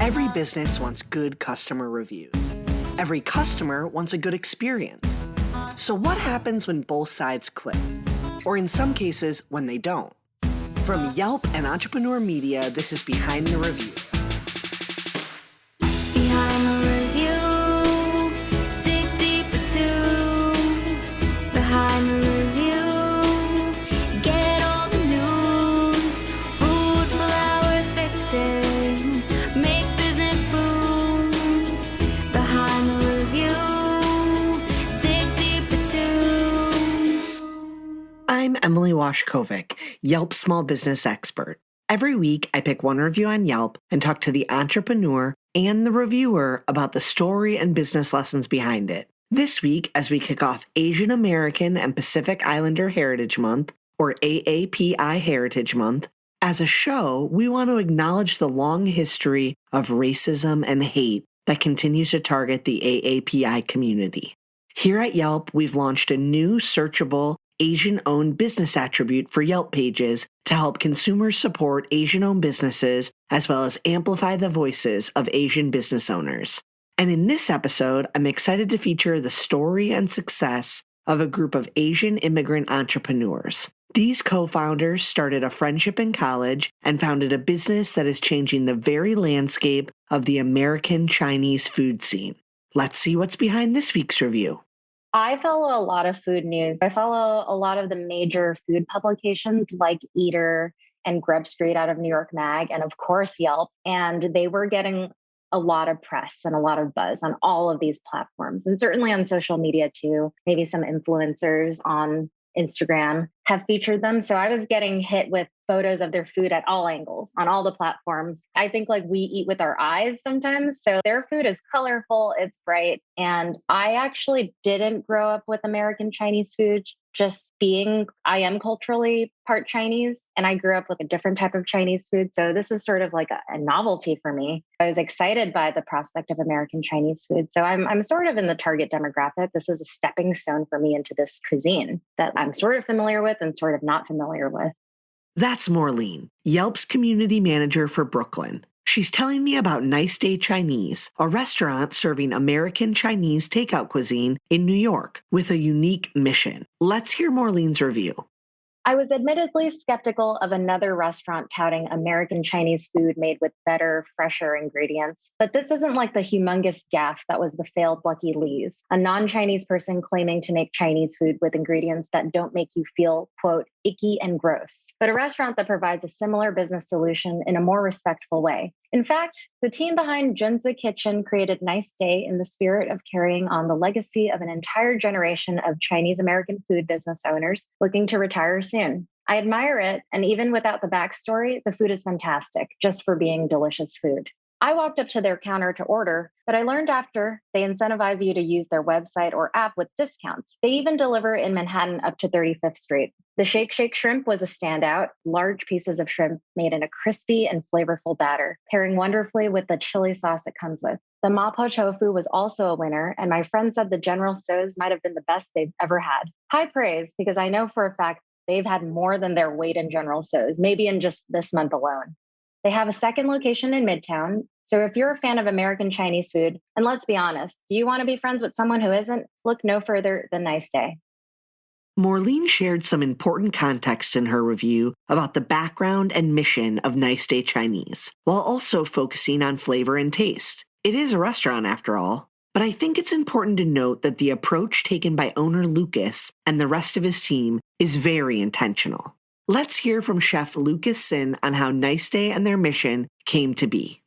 Every business wants good customer reviews. Every customer wants a good experience. So what happens when both sides click? Or in some cases, when they don't? From Yelp and Entrepreneur Media, this is Behind the Review. Behind the review, dig deeper too. Behind the review, get all the news. Food, flowers, fixing, make business boom. Behind the review, dig deeper too. I'm Emily Washkovic, Yelp small business expert. Every week, I pick one review on Yelp and talk to the entrepreneur and the reviewer about the story and business lessons behind it. This week, as we kick off Asian American and Pacific Islander Heritage Month, or AAPI Heritage Month, as a show, we want to acknowledge the long history of racism and hate that continues to target the AAPI community. Here at Yelp, we've launched a new searchable Asian-owned business attribute for Yelp pages to help consumers support Asian-owned businesses as well as amplify the voices of Asian business owners. And in this episode, I'm excited to feature the story and success of a group of Asian immigrant entrepreneurs. These co-founders started a friendship in college and founded a business that is changing the very landscape of the American Chinese food scene. Let's see what's behind this week's review. I follow a lot of food news. I follow a lot of the major food publications like Eater and Grub Street out of New York Mag, and of course Yelp. And they were getting a lot of press and a lot of buzz on all of these platforms, and certainly on social media too. Maybe some influencers on Instagram have featured them. So I was getting hit with photos of their food at all angles on all the platforms. I think like we eat with our eyes sometimes. So their food is colorful, it's bright. And I actually didn't grow up with American Chinese food, just I am culturally part Chinese, and I grew up with a different type of Chinese food. So this is sort of like a novelty for me. I was excited by the prospect of American Chinese food. So I'm sort of in the target demographic. This is a stepping stone for me into this cuisine that I'm sort of familiar with and sort of not familiar with. That's Morlene, Yelp's community manager for Brooklyn. She's telling me about Nice Day Chinese, a restaurant serving American Chinese takeout cuisine in New York with a unique mission. Let's hear Morlene's review. I was admittedly skeptical of another restaurant touting American Chinese food made with better, fresher ingredients. But this isn't like the humongous gaffe that was the failed Lucky Lee's, a non-Chinese person claiming to make Chinese food with ingredients that don't make you feel, quote, icky and gross, but a restaurant that provides a similar business solution in a more respectful way. In fact, the team behind Junzi Kitchen created Nice Day in the spirit of carrying on the legacy of an entire generation of Chinese American food business owners looking to retire soon. I admire it, and even without the backstory, the food is fantastic, just for being delicious food. I walked up to their counter to order, but I learned after they incentivize you to use their website or app with discounts. They even deliver in Manhattan up to 35th Street. The Shake Shake shrimp was a standout, large pieces of shrimp made in a crispy and flavorful batter, pairing wonderfully with the chili sauce it comes with. The mapo tofu was also a winner, and my friend said the General Tso's might have been the best they've ever had. High praise, because I know for a fact they've had more than their weight in General Tso's, maybe in just this month alone. They have a second location in Midtown. So if you're a fan of American Chinese food, and let's be honest, do you want to be friends with someone who isn't? Look no further than Nice Day. Morlene shared some important context in her review about the background and mission of Nice Day Chinese, while also focusing on flavor and taste. It is a restaurant after all, but I think it's important to note that the approach taken by owner Lucas and the rest of his team is very intentional. Let's hear from Chef Lucas Sin on how Nice Day and their mission came to be.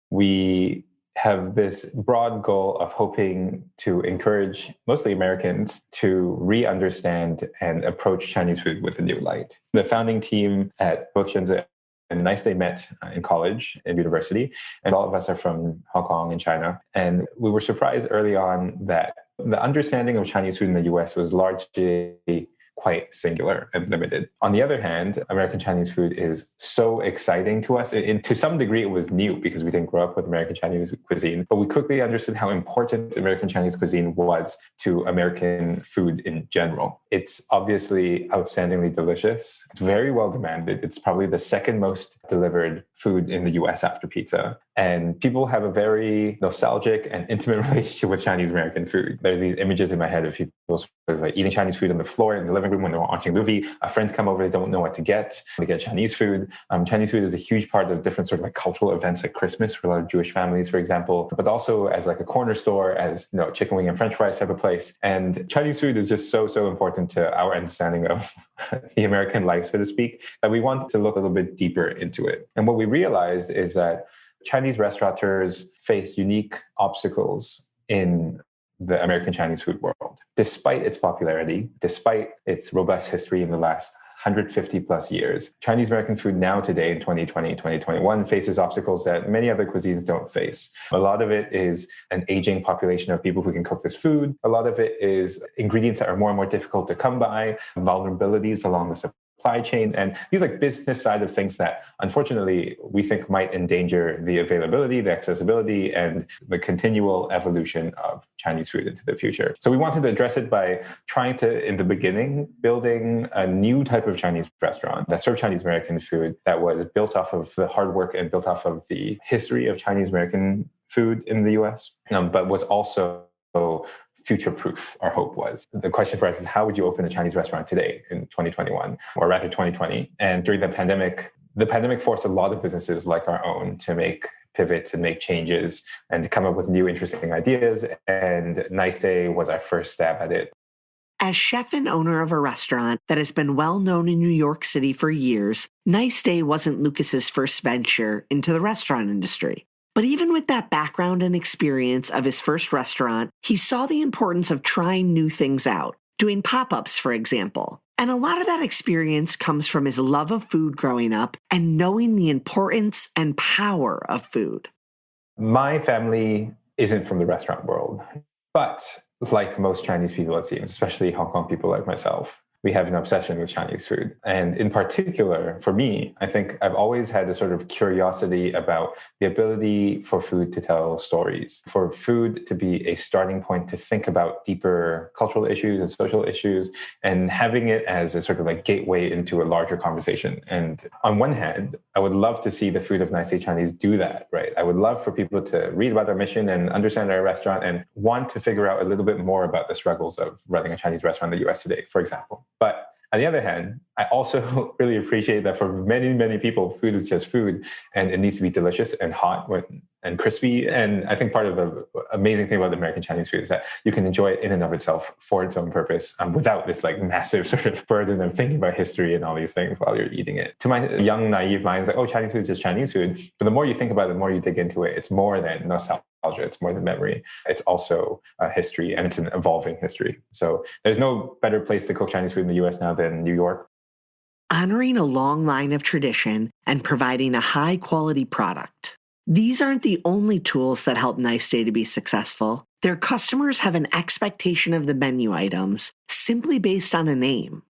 We have this broad goal of hoping to encourage mostly Americans to re-understand and approach Chinese food with a new light. The founding team at both Shenzhen and Nice Day met in college and university, and all of us are from Hong Kong and China. And we were surprised early on that the understanding of Chinese food in the US was largely quite singular and limited. On the other hand, American Chinese food is so exciting to us. And to some degree, it was new because we didn't grow up with American Chinese cuisine, but we quickly understood how important American Chinese cuisine was to American food in general. It's obviously outstandingly delicious. It's very well demanded. It's probably the second most delivered food in the US after pizza. And people have a very nostalgic and intimate relationship with Chinese American food. There are these images in my head of people sort of like eating Chinese food on the floor in the living room when they're watching a movie. Friends come over, they don't know what to get. They get Chinese food. Chinese food is a huge part of different sort of like cultural events like Christmas for a lot of Jewish families, for example, but also as like a corner store, as chicken wing and French fries type of place. And Chinese food is just so important to our understanding of the American life, so to speak, that we wanted to look a little bit deeper into it. And what we realized is that Chinese restaurateurs face unique obstacles in the American Chinese food world. Despite its popularity, despite its robust history in the last 150 plus years, Chinese American food now today in 2020, 2021 faces obstacles that many other cuisines don't face. A lot of it is an aging population of people who can cook this food. A lot of it is ingredients that are more and more difficult to come by, vulnerabilities along the supply chain, and these like business side of things that unfortunately we think might endanger the availability, the accessibility, and the continual evolution of Chinese food into the future. So we wanted to address it by trying to, in the beginning, building a new type of Chinese restaurant that served Chinese American food that was built off of the hard work and built off of the history of Chinese American food in the US, but was also future-proof, our hope was. The question for us is, how would you open a Chinese restaurant today in 2021, or rather 2020? And during the pandemic forced a lot of businesses like our own to make pivots and make changes and to come up with new interesting ideas. And Nice Day was our first stab at it. As chef and owner of a restaurant that has been well known in New York City for years, Nice Day wasn't Lucas's first venture into the restaurant industry. But even with that background and experience of his first restaurant, he saw the importance of trying new things out, doing pop-ups, for example. And a lot of that experience comes from his love of food growing up and knowing the importance and power of food. My family isn't from the restaurant world, but like most Chinese people, it seems, especially Hong Kong people like myself, we have an obsession with Chinese food. And in particular, for me, I think I've always had a sort of curiosity about the ability for food to tell stories, for food to be a starting point to think about deeper cultural issues and social issues, and having it as a sort of like gateway into a larger conversation. And on one hand, I would love to see the Food of Nice Day Chinese do that, right? I would love for people to read about our mission and understand our restaurant and want to figure out a little bit more about the struggles of running a Chinese restaurant in the US today, for example. But on the other hand, I also really appreciate that for many, many people, food is just food and it needs to be delicious and hot and crispy. And I think part of the amazing thing about the American Chinese food is that you can enjoy it in and of itself for its own purpose without this like massive sort of burden of thinking about history and all these things while you're eating it. To my young, naive mind, it's like, oh, Chinese food is just Chinese food. But the more you think about it, the more you dig into it, it's more than nostalgia. It's more than memory. It's also history, and it's an evolving history. So there's no better place to cook Chinese food in the US now than New York. Honoring a long line of tradition and providing a high-quality product. These aren't the only tools that help Nice Day to be successful. Their customers have an expectation of the menu items simply based on a name.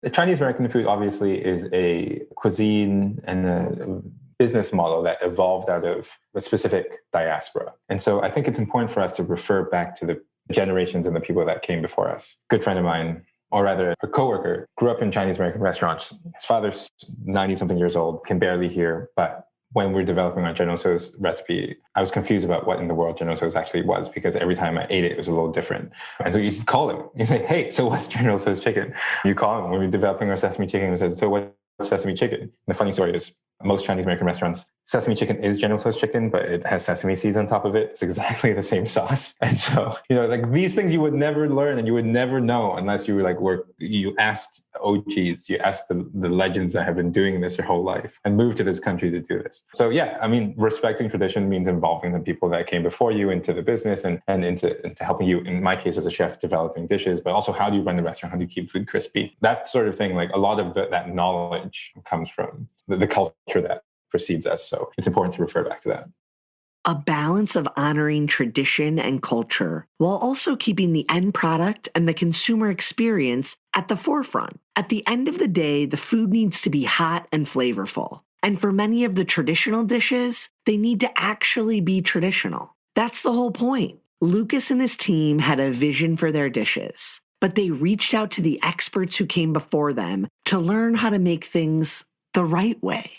The Chinese American food obviously is a cuisine and a business model that evolved out of a specific diaspora. And so I think it's important for us to refer back to the generations and the people that came before us. A good friend of mine, or rather a coworker, grew up in Chinese American restaurants. His father's 90-something years old, can barely hear, but when we're developing our General Tso's recipe, I was confused about what in the world General Tso's actually was, because every time I ate it, it was a little different. And so you just call him. You say, hey, so what's General Tso's chicken? You call him when we're developing our sesame chicken. He says, so what's sesame chicken? And the funny story is, most Chinese American restaurants, sesame chicken is General Tso's chicken, but it has sesame seeds on top of it. It's exactly the same sauce. And so, like these things you would never learn and you would never know unless you were like, you asked OGs, you asked the legends that have been doing this your whole life and moved to this country to do this. So yeah, I mean, respecting tradition means involving the people that came before you into the business and into helping you, in my case as a chef, developing dishes, but also how do you run the restaurant? How do you keep food crispy? That sort of thing, like a lot of that knowledge comes from the culture that precedes us. So it's important to refer back to that. A balance of honoring tradition and culture while also keeping the end product and the consumer experience at the forefront. At the end of the day, the food needs to be hot and flavorful. And for many of the traditional dishes, they need to actually be traditional. That's the whole point. Lucas and his team had a vision for their dishes, but they reached out to the experts who came before them to learn how to make things the right way.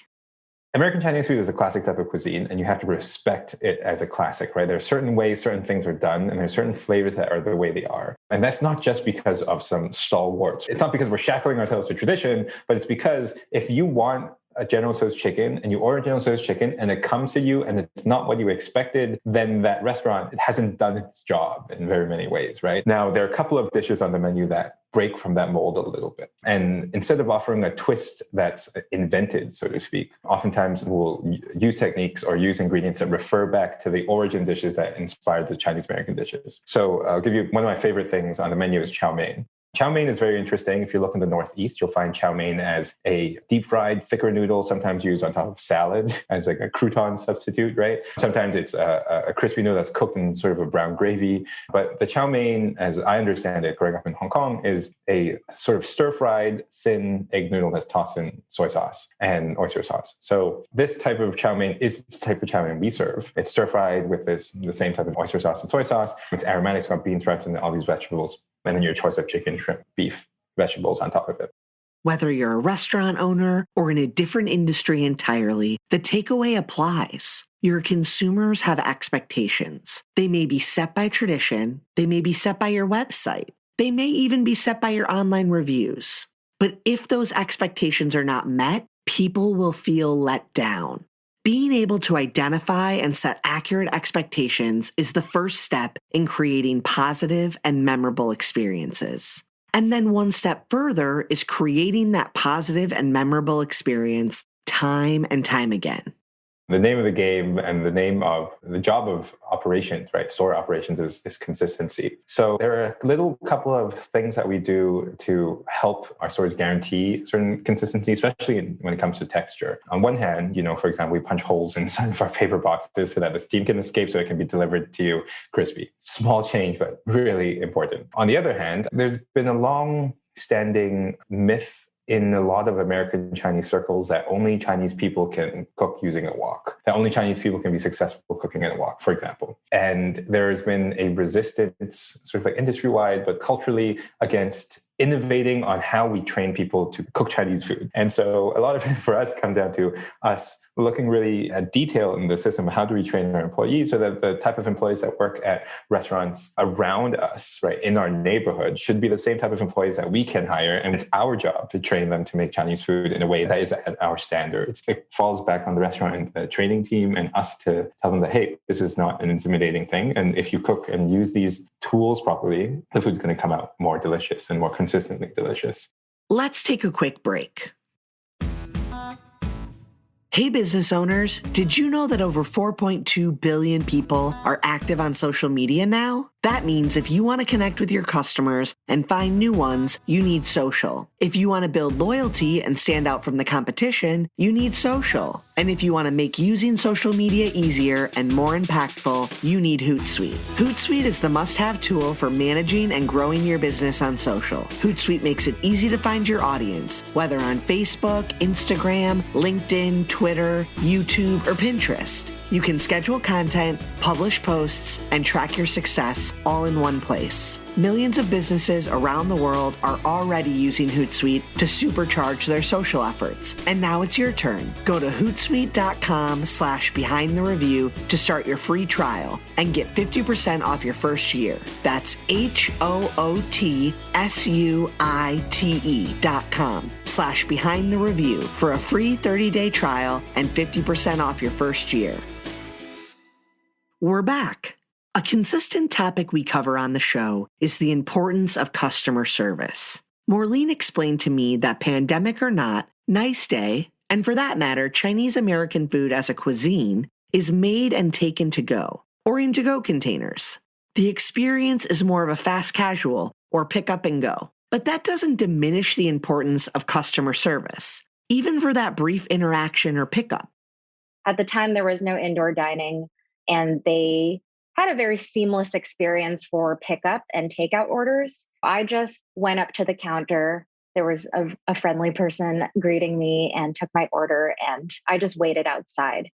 American Chinese food is a classic type of cuisine, and you have to respect it as a classic, right? There are certain ways certain things are done, and there are certain flavors that are the way they are. And that's not just because of some stalwarts. It's not because we're shackling ourselves to tradition, but it's because if you want a General Tso's chicken and you order General Tso's chicken and it comes to you and it's not what you expected, then that restaurant hasn't done its job in very many ways, right? Now, there are a couple of dishes on the menu that break from that mold a little bit. And instead of offering a twist that's invented, so to speak, oftentimes we'll use techniques or use ingredients that refer back to the origin dishes that inspired the Chinese American dishes. So I'll give you one of my favorite things on the menu is chow mein. Chow mein is very interesting. If you look in the Northeast, you'll find chow mein as a deep fried, thicker noodle, sometimes used on top of salad as like a crouton substitute, right? Sometimes it's a crispy noodle that's cooked in sort of a brown gravy. But the chow mein, as I understand it, growing up in Hong Kong, is a sort of stir-fried, thin egg noodle that's tossed in soy sauce and oyster sauce. So this type of chow mein is the type of chow mein we serve. It's stir-fried with the same type of oyster sauce and soy sauce. It's aromatic, it's got bean sprouts and all these vegetables. And then your choice of chicken, shrimp, beef, vegetables on top of it. Whether you're a restaurant owner or in a different industry entirely, the takeaway applies. Your consumers have expectations. They may be set by tradition. They may be set by your website. They may even be set by your online reviews. But if those expectations are not met, people will feel let down. Being able to identify and set accurate expectations is the first step in creating positive and memorable experiences. And then one step further is creating that positive and memorable experience time and time again. The name of the game and the job of operations, right? Store operations is consistency. So there are a little couple of things that we do to help our stores guarantee certain consistency, especially when it comes to texture. On one hand, for example, we punch holes inside of our paper boxes so that the steam can escape so it can be delivered to you crispy. Small change, but really important. On the other hand, there's been a long-standing myth in a lot of American Chinese circles that only Chinese people can cook using a wok, that only Chinese people can be successful cooking in a wok, for example. And there's been a resistance, sort of like industry-wide, but culturally, against innovating on how we train people to cook Chinese food. And so a lot of it for us comes down to us looking really at detail in the system. How do we train our employees so that the type of employees that work at restaurants around us, right, in our neighborhood should be the same type of employees that we can hire. And it's our job to train them to make Chinese food in a way that is at our standards. It falls back on the restaurant and the training team and us to tell them that, hey, this is not an intimidating thing. And if you cook and use these tools properly, the food's going to come out more delicious and more consistently delicious. Let's take a quick break. Hey business owners, did you know that over 4.2 billion people are active on social media now? That means if you want to connect with your customers and find new ones, you need social. If you want to build loyalty and stand out from the competition, you need social. And if you want to make using social media easier and more impactful, you need Hootsuite. Hootsuite is the must-have tool for managing and growing your business on social. Hootsuite makes it easy to find your audience, whether on Facebook, Instagram, LinkedIn, Twitter, YouTube, or Pinterest. You can schedule content, publish posts, and track your success all in one place. Millions of businesses around the world are already using Hootsuite to supercharge their social efforts. And now it's your turn. Go to hootsuite.com/behindthereview to start your free trial and get 50% off your first year. That's HOOTSUITE.com/behindthereview for a free 30-day trial and 50% off your first year. We're back. A consistent topic we cover on the show is the importance of customer service. Morlene explained to me that pandemic or not, Nice Day, and for that matter, Chinese American food as a cuisine, is made and taken to go, or in to-go containers. The experience is more of a fast casual or pick up and go. But that doesn't diminish the importance of customer service, even for that brief interaction or pickup. At the time, there was no indoor dining, and they had a very seamless experience for pickup and takeout orders. I just went up to the counter. There was a friendly person greeting me and took my order, and I just waited outside.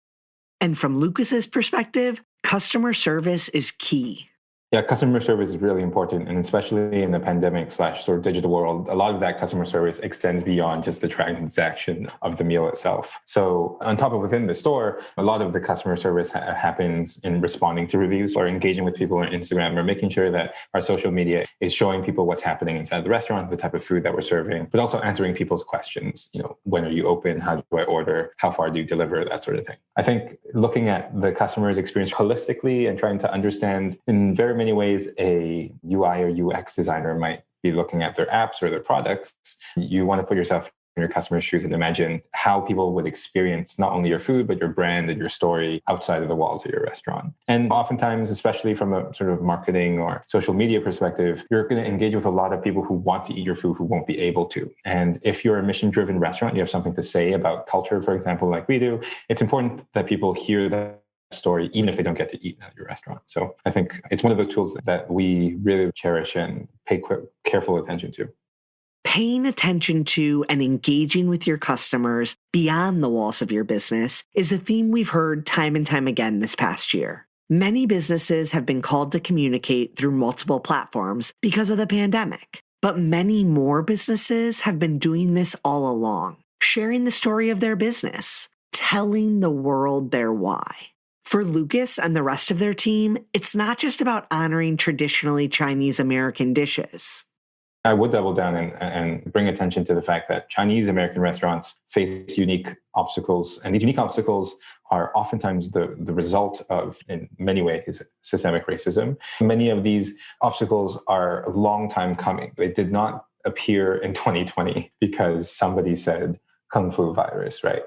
And from Lucas's perspective, customer service is key. Yeah, customer service is really important. And especially in the pandemic / sort of digital world, a lot of that customer service extends beyond just the transaction of the meal itself. So on top of within the store, a lot of the customer service happens in responding to reviews or engaging with people on Instagram or making sure that our social media is showing people what's happening inside the restaurant, the type of food that we're serving, but also answering people's questions. When are you open? How do I order? How far do you deliver? That sort of thing. I think looking at the customer's experience holistically and trying to understand in very many ways a UI or UX designer might be looking at their apps or their products. You want to put yourself in your customer's shoes and imagine how people would experience not only your food, but your brand and your story outside of the walls of your restaurant. And oftentimes, especially from a sort of marketing or social media perspective, you're going to engage with a lot of people who want to eat your food who won't be able to. And if you're a mission-driven restaurant, you have something to say about culture, for example, like we do, it's important that people hear that story, even if they don't get to eat at your restaurant. So I think it's one of those tools that we really cherish and pay careful attention to. Paying attention to and engaging with your customers beyond the walls of your business is a theme we've heard time and time again this past year. Many businesses have been called to communicate through multiple platforms because of the pandemic, but many more businesses have been doing this all along, sharing the story of their business, telling the world their why. For Lucas and the rest of their team, it's not just about honoring traditionally Chinese American dishes. I would double down and bring attention to the fact that Chinese American restaurants face unique obstacles. And these unique obstacles are oftentimes the result of, in many ways, systemic racism. Many of these obstacles are a long time coming. They did not appear in 2020 because somebody said Kung Fu virus, right?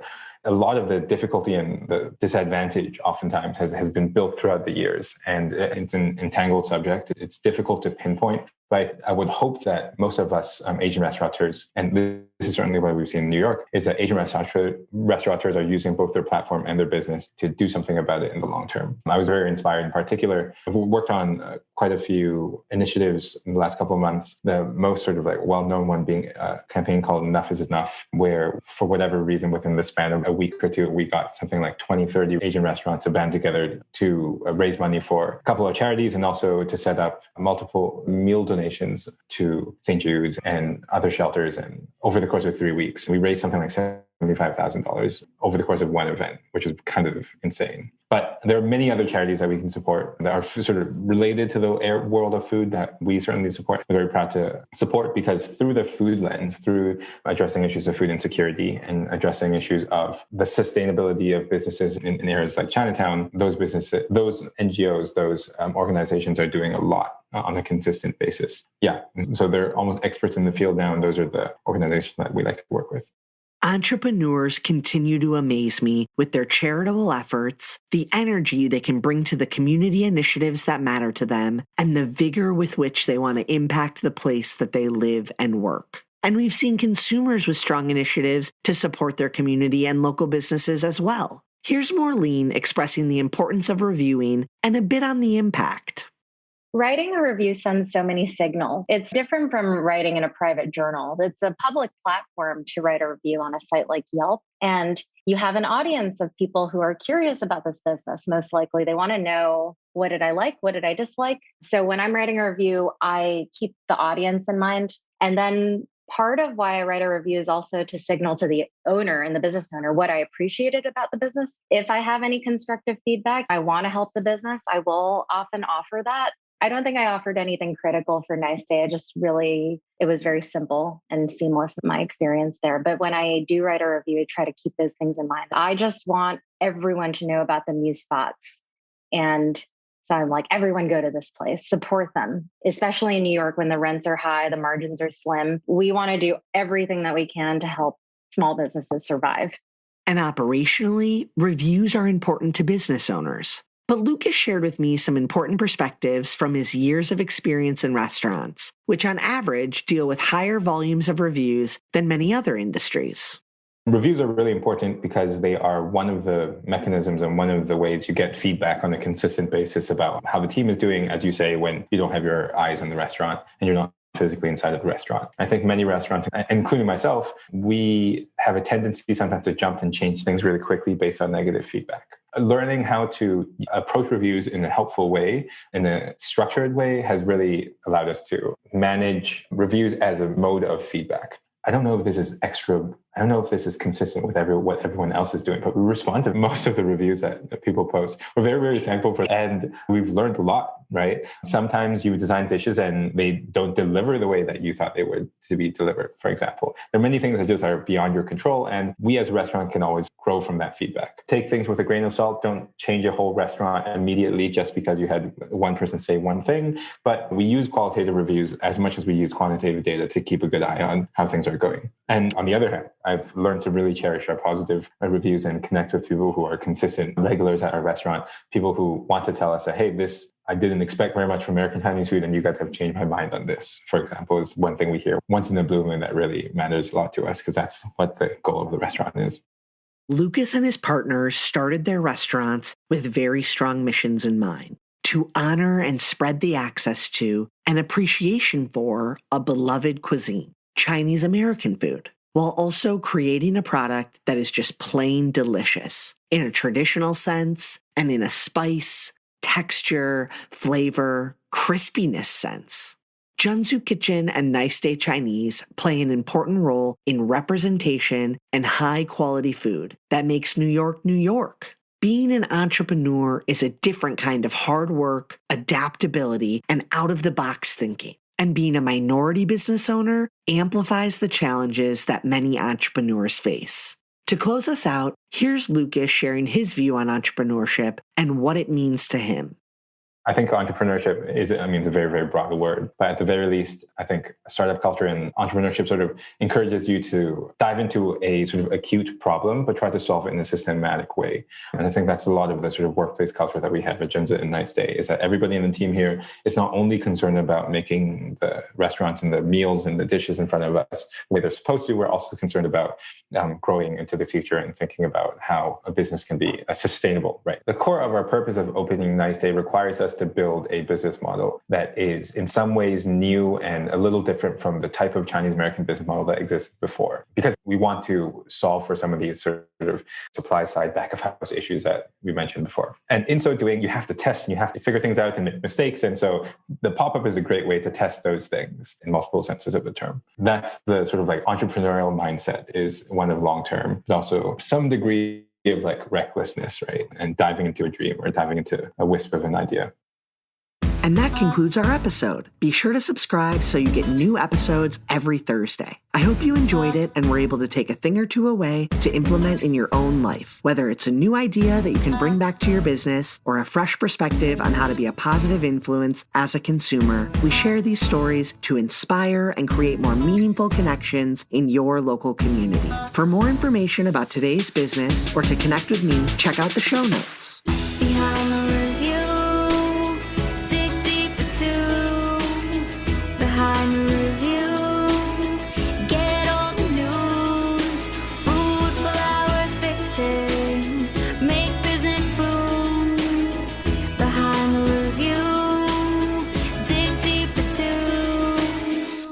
A lot of the difficulty and the disadvantage oftentimes has been built throughout the years, and it's an entangled subject. It's difficult to pinpoint, but I would hope that most of us Asian restaurateurs, and this is certainly what we've seen in New York, is that Asian restaurateurs are using both their platform and their business to do something about it in the long term. I was very inspired in particular. I've worked on quite a few initiatives in the last couple of months, the most sort of like well-known one being a campaign called Enough is Enough, where for whatever reason within the span of a week or two, we got something like 20, 30 Asian restaurants to band together to raise money for a couple of charities and also to set up multiple meal donations to St. Jude's and other shelters. And over the course of 3 weeks, we raised something like $75,000 over the course of one event, which is kind of insane. But there are many other charities that we can support that are sort of related to the world of food that we certainly support. We're very proud to support because through the food lens, through addressing issues of food insecurity and addressing issues of the sustainability of businesses in areas like Chinatown, those businesses, those NGOs, those organizations are doing a lot on a consistent basis. Yeah. So they're almost experts in the field now, and those are the organizations that we like to work with. Entrepreneurs continue to amaze me with their charitable efforts, the energy they can bring to the community initiatives that matter to them, and the vigor with which they want to impact the place that they live and work. And we've seen consumers with strong initiatives to support their community and local businesses as well. Here's Morlene expressing the importance of reviewing and a bit on the impact. Writing a review sends so many signals. It's different from writing in a private journal. It's a public platform to write a review on a site like Yelp. And you have an audience of people who are curious about this business. Most likely, they want to know, what did I like? What did I dislike? So when I'm writing a review, I keep the audience in mind. And then part of why I write a review is also to signal to the owner and the business owner what I appreciated about the business. If I have any constructive feedback, I want to help the business, I will often offer that. I don't think I offered anything critical for Nice Day. It was very simple and seamless in my experience there. But when I do write a review, I try to keep those things in mind. I just want everyone to know about the Muse spots. And so I'm like, everyone go to this place, support them, especially in New York when the rents are high, the margins are slim. We want to do everything that we can to help small businesses survive. And operationally, reviews are important to business owners. But Lucas shared with me some important perspectives from his years of experience in restaurants, which on average deal with higher volumes of reviews than many other industries. Reviews are really important because they are one of the mechanisms and one of the ways you get feedback on a consistent basis about how the team is doing, as you say, when you don't have your eyes on the restaurant and you're not physically inside of the restaurant. I think many restaurants, including myself, we have a tendency sometimes to jump and change things really quickly based on negative feedback. learning how to approach reviews in a helpful way, in a structured way, has really allowed us to manage reviews as a mode of feedback. I don't know if this is consistent with what everyone else is doing, but we respond to most of the reviews that people post. We're very, very thankful for it. And we've learned a lot, right? Sometimes you design dishes and they don't deliver the way that you thought they would to be delivered, for example. There are many things that just are beyond your control. And we as a restaurant can always grow from that feedback. Take things with a grain of salt. Don't change a whole restaurant immediately just because you had one person say one thing. But we use qualitative reviews as much as we use quantitative data to keep a good eye on how things are going. And on the other hand, I've learned to really cherish our positive reviews and connect with people who are consistent regulars at our restaurant, people who want to tell us that, hey, this, I didn't expect very much from American Chinese food, and you guys have changed my mind on this, for example, is one thing we hear once in a blue moon that really matters a lot to us, because that's what the goal of the restaurant is. Lucas and his partners started their restaurants with very strong missions in mind: to honor and spread the access to and appreciation for a beloved cuisine, Chinese American food, while also creating a product that is just plain delicious in a traditional sense and in a spice, texture, flavor, crispiness sense. Junsu Kitchen and Nice Day Chinese play an important role in representation and high-quality food that makes New York, New York. Being an entrepreneur is a different kind of hard work, adaptability, and out-of-the-box thinking. And being a minority business owner amplifies the challenges that many entrepreneurs face. To close us out, here's Lucas sharing his view on entrepreneurship and what it means to him. I think entrepreneurship is, it's a very, very broad word, but at the very least, I think startup culture and entrepreneurship sort of encourages you to dive into a sort of acute problem, but try to solve it in a systematic way. And I think that's a lot of the sort of workplace culture that we have at Junzi and Nice Day, is that everybody in the team here is not only concerned about making the restaurants and the meals and the dishes in front of us the way they're supposed to, we're also concerned about growing into the future and thinking about how a business can be sustainable, right? The core of our purpose of opening Nice Day requires us to build a business model that is in some ways new and a little different from the type of Chinese American business model that existed before, because we want to solve for some of these sort of supply side back of house issues that we mentioned before. And in so doing, you have to test and you have to figure things out and make mistakes. And so the pop-up is a great way to test those things in multiple senses of the term. That's the sort of like entrepreneurial mindset, is one of long-term, but also some degree of like recklessness, right? And diving into a dream or diving into a wisp of an idea. And that concludes our episode. Be sure to subscribe so you get new episodes every Thursday. I hope you enjoyed it and were able to take a thing or two away to implement in your own life. Whether it's a new idea that you can bring back to your business or a fresh perspective on how to be a positive influence as a consumer, we share these stories to inspire and create more meaningful connections in your local community. For more information about today's business or to connect with me, check out the show notes. Behind the review, dig deeper too. Behind the review, get all the news. Food, flowers, fixing, make business boom. Behind the review, dig deeper too.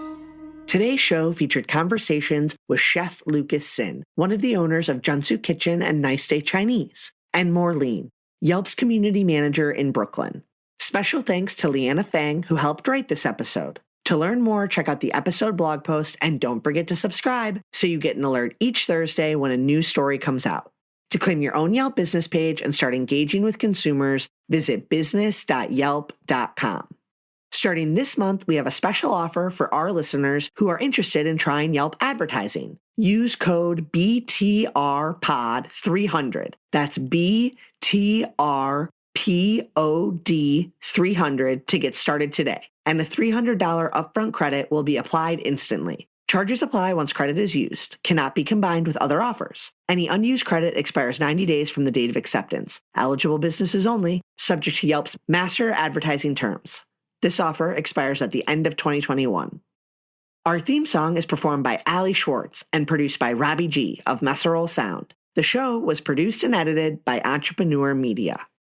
Today's show featured conversations with Chef Lucas Sin, one of the owners of Junsu Kitchen and Nice Day Chinese, and Morlene, Yelp's community manager in Brooklyn. Special thanks to Leanna Fang, who helped write this episode. To learn more, check out the episode blog post and don't forget to subscribe so you get an alert each Thursday when a new story comes out. To claim your own Yelp business page and start engaging with consumers, visit business.yelp.com. Starting this month, we have a special offer for our listeners who are interested in trying Yelp advertising. Use code BTRPOD300. That's BTRPOD300 to get started today. And a $300 upfront credit will be applied instantly. Charges apply once credit is used. Cannot be combined with other offers. Any unused credit expires 90 days from the date of acceptance. Eligible businesses only, subject to Yelp's master advertising terms. This offer expires at the end of 2021. Our theme song is performed by Ali Schwartz and produced by Robbie G of Messerol Sound. The show was produced and edited by Entrepreneur Media.